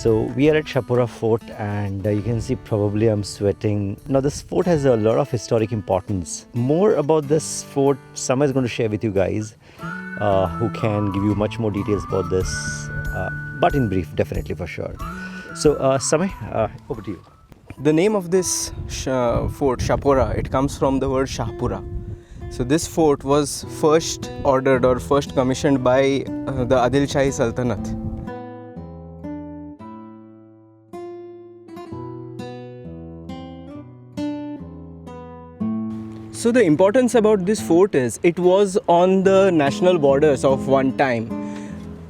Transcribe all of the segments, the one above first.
So we are at Chapora Fort, and you can see probably I'm sweating. Now this fort has a lot of historic importance. More about this fort, Samay is going to share with you guys, who can give you much more details about this, but in brief, definitely for sure. So Samay, over to you. The name of this fort, Chapora, it comes from the word Shahpura. So this fort was first ordered or first commissioned by the Dil Chahta Hai Sultanate. So the importance about this fort is it was on the national borders of one time.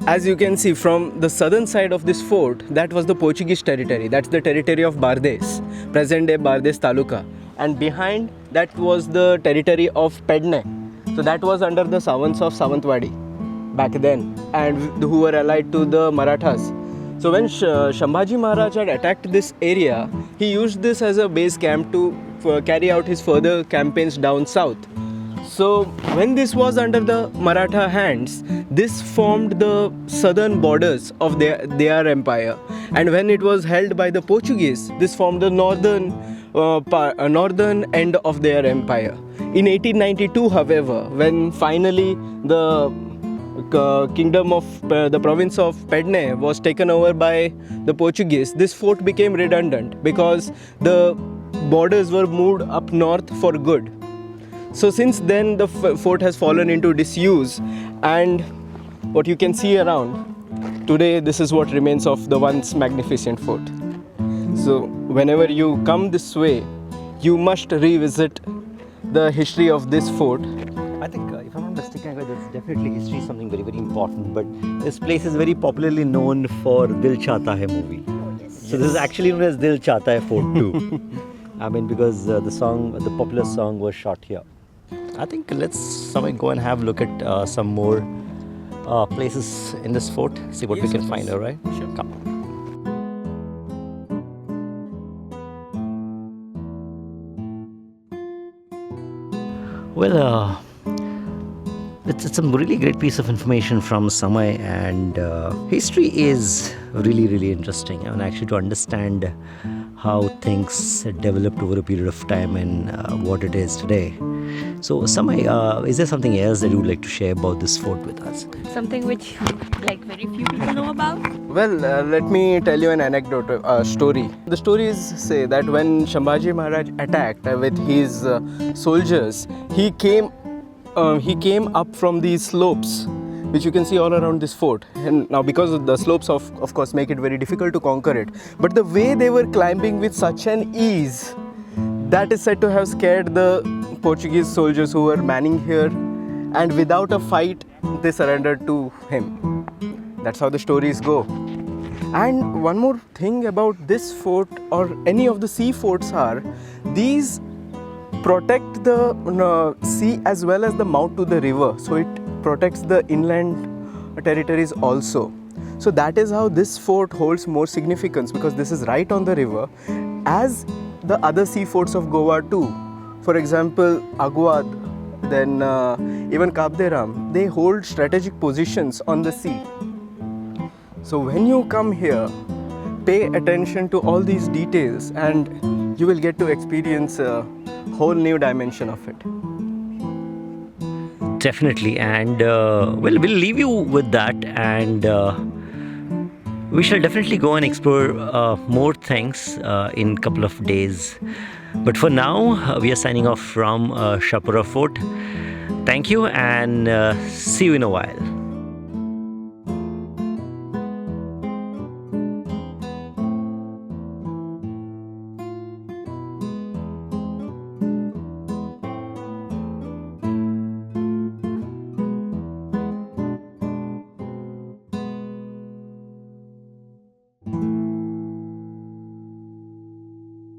As you can see from the southern side of this fort, that was the Portuguese territory. That's the territory of Bardes, present day Bardes Taluka. And behind that was the territory of Pedne. So that was under the Savants of Savantwadi back then, and who were allied to the Marathas. So when Shambhaji Maharaj had attacked this area, he used this as a base camp to carry out his further campaigns down south. So when this was under the Maratha hands, this formed the southern borders of their empire. And when it was held by the Portuguese, this formed the northern end of their empire. In 1892, however, when finally the kingdom of the province of Pedne was taken over by the Portuguese, this fort became redundant because the borders were moved up north for good. So since then the fort has fallen into disuse, and what you can see around today, this is what remains of the once magnificent fort. So whenever you come this way, you must revisit the history of this fort. I think, if I'm not mistaken, there's definitely history, something very, very important. But this place is very popularly known for Dil Chahta Hai movie. So this is actually known as Dil Chahta Hai Fort too. I mean, because the popular song was shot here. I think let's go and have a look at some more places in this fort. See what we can find. All right? Sure. Come. Well, it's a really great piece of information from Samay, and history is really, really interesting. And actually to understand how things developed over a period of time and what it is today. So Samay, is there something else that you would like to share about this fort with us? Something which very few people know about? Well, let me tell you an anecdote, story. The stories say that when Shambhaji Maharaj attacked with his soldiers, he came up from these slopes, which you can see all around this fort. And now because of the slopes of course make it very difficult to conquer it. But the way they were climbing with such an ease, that is said to have scared the Portuguese soldiers who were manning here, and without a fight, they surrendered to him. That's how the stories go. And one more thing about this fort or any of the sea forts are, these protect the sea as well as the mouth to the river. So it protects the inland territories also. So that is how this fort holds more significance, because this is right on the river, as the other sea forts of Goa too. For example, Aguad, then even Kabderam, they hold strategic positions on the sea. So when you come here, pay attention to all these details and you will get to experience a whole new dimension of it. Definitely, and we'll leave you with that, and we shall definitely go and explore more things in a couple of days. But for now, we are signing off from Chapora Fort. Thank you, and see you in a while.